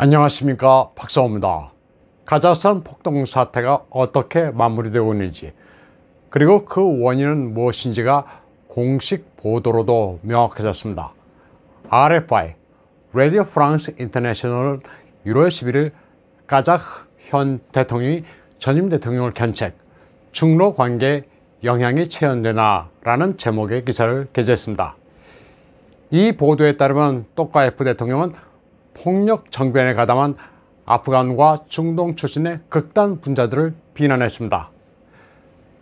안녕하십니까, 박성호입니다. 카자흐스탄 폭동 사태가 어떻게 마무리되고 있는지, 그리고 그 원인은 무엇인지가 공식 보도로도 명확해졌습니다. RFI, Radio France International은 1월 11일 카자흐 현 대통령이 전임 대통령을 견책, 중로 관계에 영향이 체현되나라는 제목의 기사를 게재했습니다. 이 보도에 따르면 또카예프 대통령은 폭력 정변에 가담한 아프간과 중동 출신의 극단 분자들을 비난했습니다.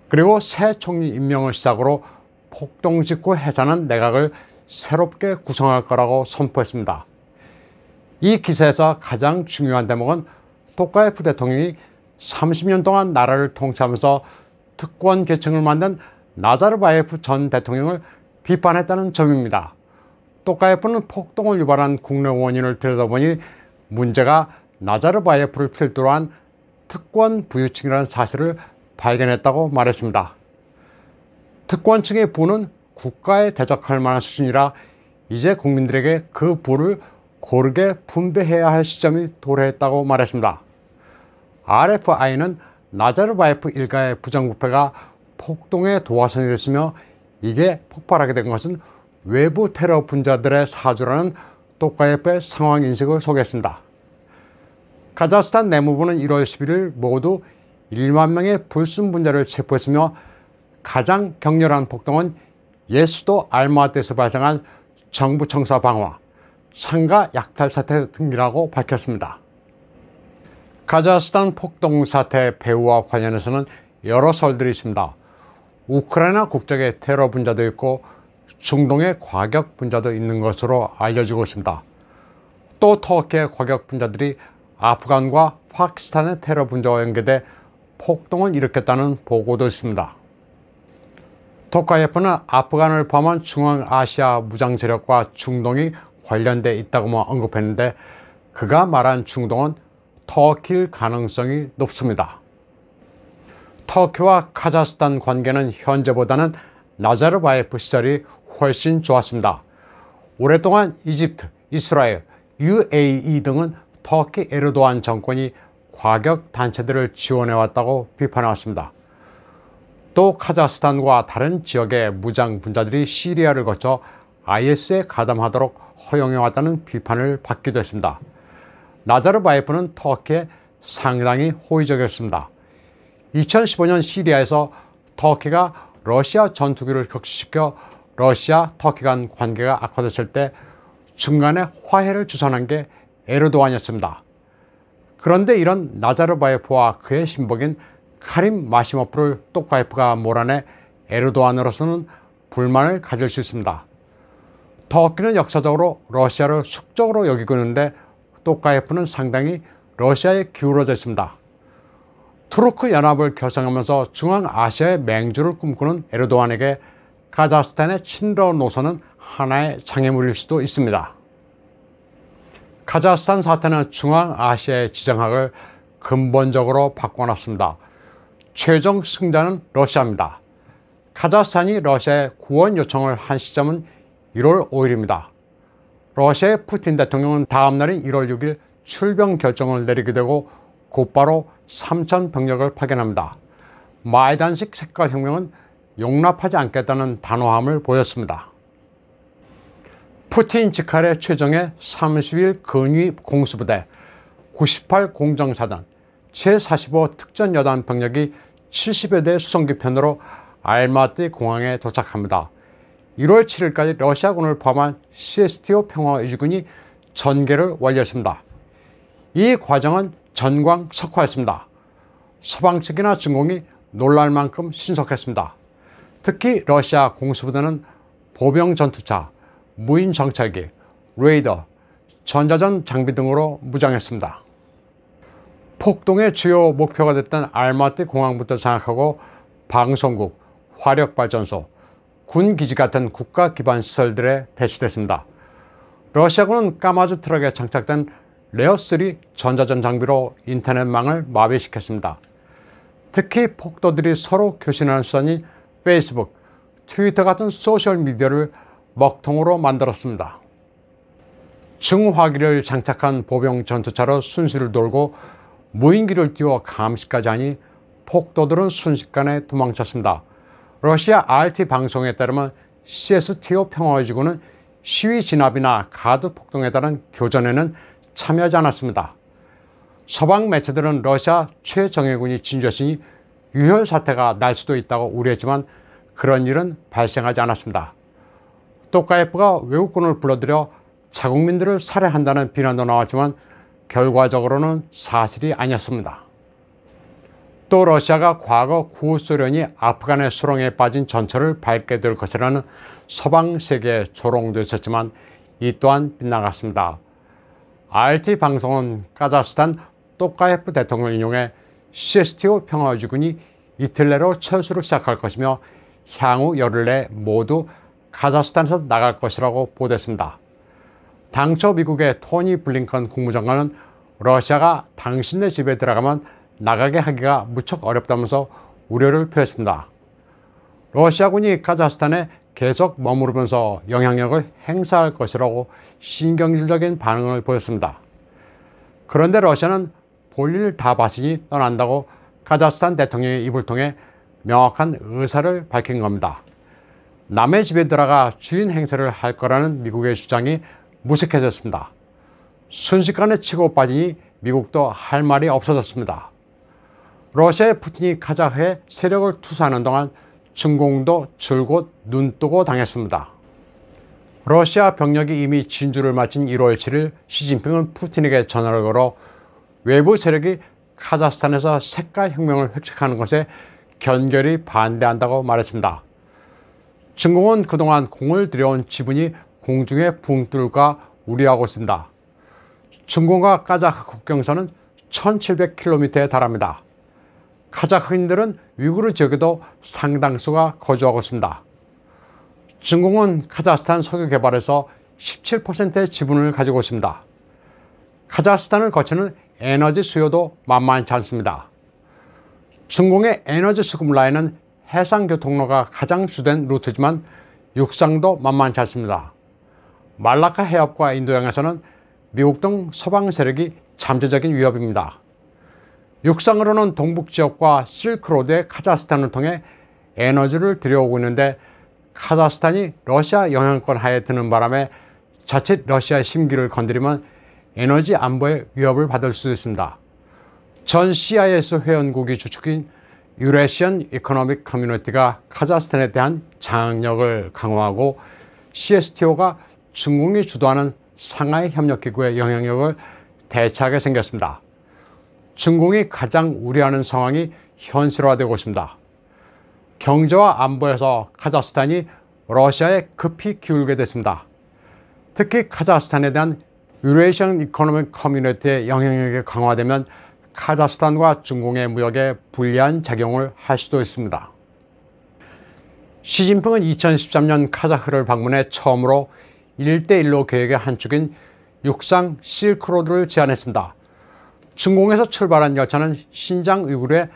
그리고 새 총리 임명을 시작으로 폭동 직후 해산한 내각을 새롭게 구성할 거라고 선포했습니다. 이 기사에서 가장 중요한 대목은 또카예프 대통령이 30년 동안 나라를 통치하면서 특권 계층을 만든 나자르바예프 전 대통령을 비판했다는 점입니다. 또카예프는 폭동을 유발한 국내 원인을 들여다보니 문제가 나자르바예프를 필두로 한 특권 부유층이라는 사실을 발견했다고 말했습니다. 특권층의 부는 국가에 대적할 만한 수준이라 이제 국민들에게 그 부를 고르게 분배해야 할 시점이 도래했다고 말했습니다. RFI는 나자르바예프 일가의 부정부패가 폭동의 도화선이 됐으며 이게 폭발하게 된 것은 외부 테러 분자들의 사주라는 또카예프의 상황 인식을 소개했습니다. 카자흐스탄 내무부는 1월 11일 모두 1만 명의 불순 분자를 체포했으며 가장 격렬한 폭동은 예수도 알마트에서 발생한 정부 청사 방화, 상가 약탈 사태 등이라고 밝혔습니다. 카자흐스탄 폭동 사태 배후와 관련해서는 여러 설들이 있습니다. 우크라이나 국적의 테러 분자도 있고 중동의 과격 분자도 있는 것으로 알려지고 있습니다. 또 터키의 과격 분자들이 아프간과 파키스탄의 테러 분자와 연계돼 폭동을 일으켰다는 보고도 있습니다. 또카예프는 아프간을 포함한 중앙아시아 무장 세력과 중동이 관련돼 있다고만 언급했는데 그가 말한 중동은 터키일 가능성이 높습니다. 터키와 카자흐스탄 관계는 현재보다는 나자르바예프 시절이 훨씬 좋았습니다. 오랫동안 이집트, 이스라엘, UAE 등은 터키 에르도안 정권이 과격 단체들을 지원해왔다고 비판해왔습니다. 또 카자흐스탄과 다른 지역의 무장 분자들이 시리아를 거쳐 IS에 가담하도록 허용해왔다는 비판을 받기도 했습니다. 나자르바예프는 터키에 상당히 호의적이었습니다. 2015년 시리아에서 터키가 러시아 전투기를 격추시켜 러시아, 터키 간 관계가 악화됐을 때 중간에 화해를 주선한 게 에르도안이었습니다. 그런데 이런 나자르바예프와 그의 신복인 카림 마시모프를 또카예프가 몰아내 에르도안으로서는 불만을 가질 수 있습니다. 터키는 역사적으로 러시아를 숙적으로 여기고 있는데 또카예프는 상당히 러시아에 기울어져 있습니다. 투르크 연합을 결성하면서 중앙아시아의 맹주를 꿈꾸는 에르도안에게 카자흐스탄의 친러 노선은 하나의 장애물일 수도 있습니다. 카자흐스탄 사태는 중앙아시아의 지정학을 근본적으로 바꿔놨습니다. 최종 승자는 러시아입니다. 카자흐스탄이 러시아에 구원 요청을 한 시점은 1월 5일입니다. 러시아의 푸틴 대통령은 다음 날인 1월 6일 출병 결정을 내리게 되고 곧바로 3천 병력을 파견합니다. 마이단식 색깔혁명은 용납하지 않겠다는 단호함을 보였습니다. 푸틴 직할의 최정예 30일 근위 공수부대, 98 공정사단, 제45 특전여단 병력이 70여 대 수송기 편으로 알마티 공항에 도착합니다. 1월 7일까지 러시아군을 포함한 CSTO 평화유지군이 전개를 완료했습니다. 이 과정은 전광석화였습니다. 서방 측이나 중공이 놀랄 만큼 신속했습니다. 특히 러시아 공수부대는 보병 전투차, 무인 정찰기, 레이더, 전자전 장비 등으로 무장했습니다. 폭동의 주요 목표가 됐던 알마티 공항부터 장악하고 방송국, 화력발전소, 군기지 같은 국가 기반 시설들에 배치됐습니다. 러시아군은 까마즈 트럭에 장착된 레어3 전자전 장비로 인터넷망을 마비시켰습니다. 특히 폭도들이 서로 교신하는 수단이 페이스북, 트위터 같은 소셜미디어를 먹통으로 만들었습니다. 증화기를 장착한 보병 전투차로 순시를 돌고 무인기를 띄워 감시까지 하니 폭도들은 순식간에 도망쳤습니다. 러시아 RT 방송에 따르면 CSTO 평화지구는 시위 진압이나 가드 폭동에 따른 교전에는 참여하지 않았습니다. 서방 매체들은 러시아 최정예군이 진주했으니 유혈 사태가 날 수도 있다고 우려했지만 그런 일은 발생하지 않았습니다. 또카예프가 외국군을 불러들여 자국민들을 살해한다는 비난도 나왔지만 결과적으로는 사실이 아니었습니다. 또 러시아가 과거 구소련이 아프간의 수렁에 빠진 전철을 밟게 될 것이라는 서방 세계의 조롱도 있었지만 이 또한 빗나갔습니다. RT 방송은 카자흐스탄 또카예프 대통령을 인용해 CSTO 평화유지군이 이틀 내로 철수를 시작할 것이며 향후 열흘 내 모두 카자흐스탄에서 나갈 것이라고 보도했습니다. 당초 미국의 토니 블링컨 국무장관은 러시아가 당신네 집에 들어가면 나가게 하기가 무척 어렵다면서 우려를 표했습니다. 러시아군이 카자흐스탄에 계속 머무르면서 영향력을 행사할 것이라고 신경질적인 반응을 보였습니다. 그런데 러시아는 볼일 다 봤으니 떠난다고 카자흐스탄 대통령의 입을 통해 명확한 의사를 밝힌 겁니다. 남의 집에 들어가 주인 행세를 할 거라는 미국의 주장이 무색해졌습니다. 순식간에 치고 빠지니 미국도 할 말이 없어졌습니다. 러시아의 푸틴이 카자흐에 세력을 투사하는 동안 중공도 줄곧 눈뜨고 당했습니다. 러시아 병력이 이미 진주를 마친 1월 7일 시진핑은 푸틴에게 전화를 걸어 외부 세력이 카자흐스탄에서 색깔혁명을 획책하는 것에 견결히 반대한다고 말했습니다. 중공은 그동안 공을 들여온 지분이 공중에 붕 뜰까 우려하고 있습니다. 중공과 카자흐 국경선은 1700km에 달합니다. 카자흐인들은 위구르 지역에도 상당수가 거주하고 있습니다. 중공은 카자흐스탄 석유 개발에서 17%의 지분을 가지고 있습니다. 카자흐스탄을 거치는 에너지 수요도 만만치 않습니다. 중공의 에너지 수급 라인은 해상교통로가 가장 주된 루트지만 육상도 만만치 않습니다. 말라카 해협과 인도양에서는 미국 등 서방 세력이 잠재적인 위협입니다. 육상으로는 동북지역과 실크로드의 카자흐스탄을 통해 에너지를 들여오고 있는데 카자흐스탄이 러시아 영향권 하에 드는 바람에 자칫 러시아의 심기를 건드리면 에너지 안보에 위협을 받을 수 있습니다. 전 CIS 회원국이 주축인 유레시안 이코노믹 커뮤니티가 카자흐스탄에 대한 장악력을 강화하고 CSTO가 중공이 주도하는 상하이 협력기구의 영향력을 대체하게 생겼습니다. 중공이 가장 우려하는 상황이 현실화되고 있습니다. 경제와 안보에서 카자흐스탄이 러시아에 급히 기울게 됐습니다. 특히 카자흐스탄에 대한 유레시안 이코노믹 커뮤니티의 영향력이 강화되면 카자흐스탄과 중공의 무역에 불리한 작용을 할 수도 있습니다. 시진핑은 2013년 카자흐를 방문해 처음으로 1대1로 계획의 한 축인 육상 실크로드를 제안했습니다. 중공에서 출발한 열차는 신장 우이구르의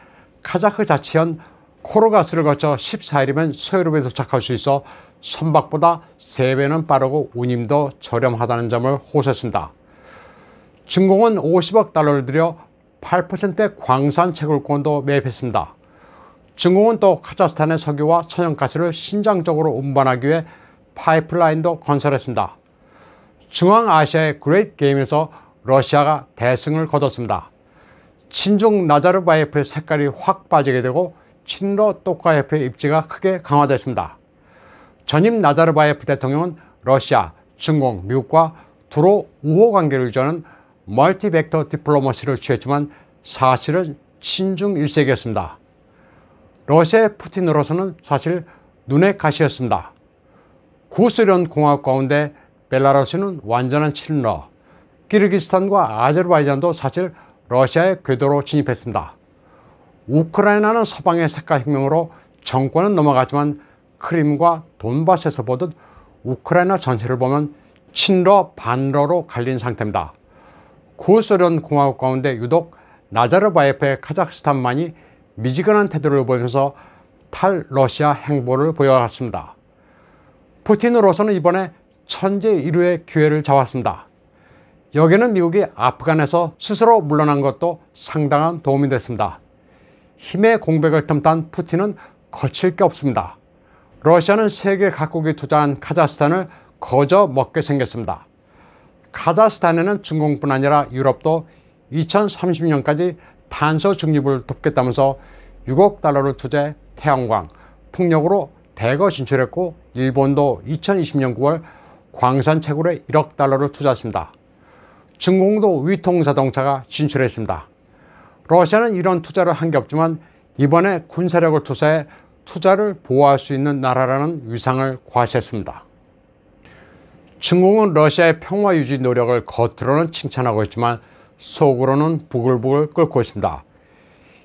카자흐 자치현 코르가스를 거쳐 14일이면 서유럽에 도착할 수 있어 선박보다 3배는 빠르고 운임도 저렴하다는 점을 호소했습니다. 중공은 50억 달러를 들여 8%의 광산 채굴권도 매입했습니다. 중공은 또 카자흐스탄의 석유와 천연가스를 신장적으로 운반하기 위해 파이프라인도 건설했습니다. 중앙아시아의 그레이트 게임에서 러시아가 대승을 거뒀습니다. 친중 나자르바예프의 색깔이 확 빠지게 되고 친러 또카예프의 입지가 크게 강화됐습니다. 전임 나자르바예프 대통령은 러시아, 중공, 미국과 두로 우호 관계를 유지하는 멀티벡터 디플로머시를 취했지만 사실은 친중 일색이었습니다. 러시아의 푸틴으로서는 사실 눈의 가시였습니다. 구소련 공화국 가운데 벨라루스는 완전한 친러, 키르기스탄과 아제르바이잔도 사실 러시아의 궤도로 진입했습니다. 우크라이나는 서방의 색깔혁명으로 정권은 넘어갔지만 크림과 돈바스에서 보듯 우크라이나 전체를 보면 친러 반러로 갈린 상태입니다. 구소련 공화국 가운데 유독 나자르바예프의 카자흐스탄만이 미지근한 태도를 보이면서 탈러시아 행보를 보여왔습니다. 푸틴으로서는 이번에 천재 일우의 기회를 잡았습니다. 여기는 미국이 아프간에서 스스로 물러난 것도 상당한 도움이 됐습니다. 힘의 공백을 틈탄 푸틴은 거칠 게 없습니다. 러시아는 세계 각국이 투자한 카자흐스탄을 거저 먹게 생겼습니다. 카자흐스탄에는 중공뿐 아니라 유럽도 2030년까지 탄소 중립을 돕겠다면서 6억 달러를 투자해 태양광, 풍력으로 대거 진출했고, 일본도 2020년 9월 광산 채굴에 1억 달러를 투자했습니다. 중공도 위통자동차가 진출했습니다. 러시아는 이런 투자를 한 게 없지만 이번에 군사력을 투자해 투자를 보호할 수 있는 나라라는 위상을 과시했습니다. 중공은 러시아의 평화 유지 노력을 겉으로는 칭찬하고 있지만 속으로는 부글부글 끓고 있습니다.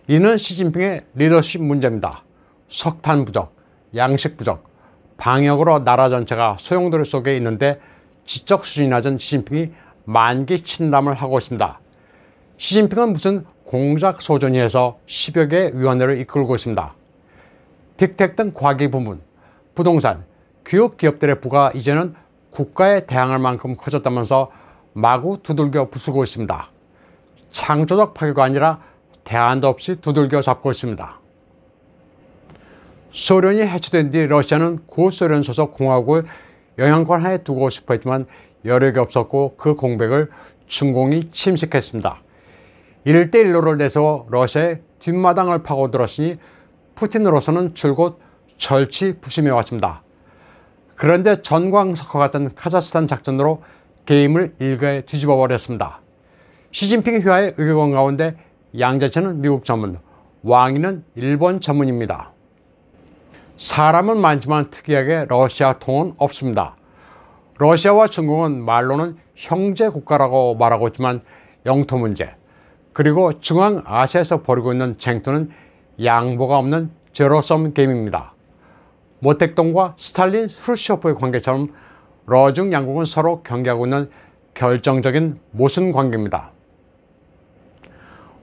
이는 시진핑의 리더십 문제입니다. 석탄 부족, 양식 부족, 방역으로 나라 전체가 소용돌이 속에 있는데 지적 수준이 낮은 시진핑이 만기 침람을 하고 있습니다. 시진핑은 무슨 공작 소전위에서 10여 개의 위원회를 이끌고 있습니다. 빅테크 등 과기 부문, 부동산, 교육 기업들의 부가 이제는 국가에 대항할 만큼 커졌다면서 마구 두들겨 부수고 있습니다. 창조적 파괴가 아니라 대안도 없이 두들겨 잡고 있습니다. 소련이 해체된 뒤 러시아는 구소련 소속 공화국을 영향권 하에 두고 싶어 했지만 여력이 없었고 그 공백을 중공이 침식했습니다. 1대1로를 내세워 러시아의 뒷마당을 파고들었으니 푸틴으로서는 줄곧 절치부심해 왔습니다. 그런데 전광석화 같은 카자흐스탄 작전으로 게임을 일가에 뒤집어 버렸습니다. 시진핑 휘하의 외교관 가운데 양자체는 미국 전문, 왕위는 일본 전문입니다. 사람은 많지만 특이하게 러시아 통은 없습니다. 러시아와 중국은 말로는 형제 국가라고 말하고 있지만 영토 문제, 그리고 중앙아시아에서 벌이고 있는 쟁투는 양보가 없는 제로섬 게임입니다. 모택동과 스탈린, 후르시초프의 관계처럼 러중 양국은 서로 경계하고 있는 결정적인 모순 관계입니다.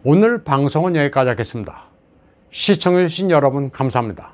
오늘 방송은 여기까지 하겠습니다. 시청해주신 여러분 감사합니다.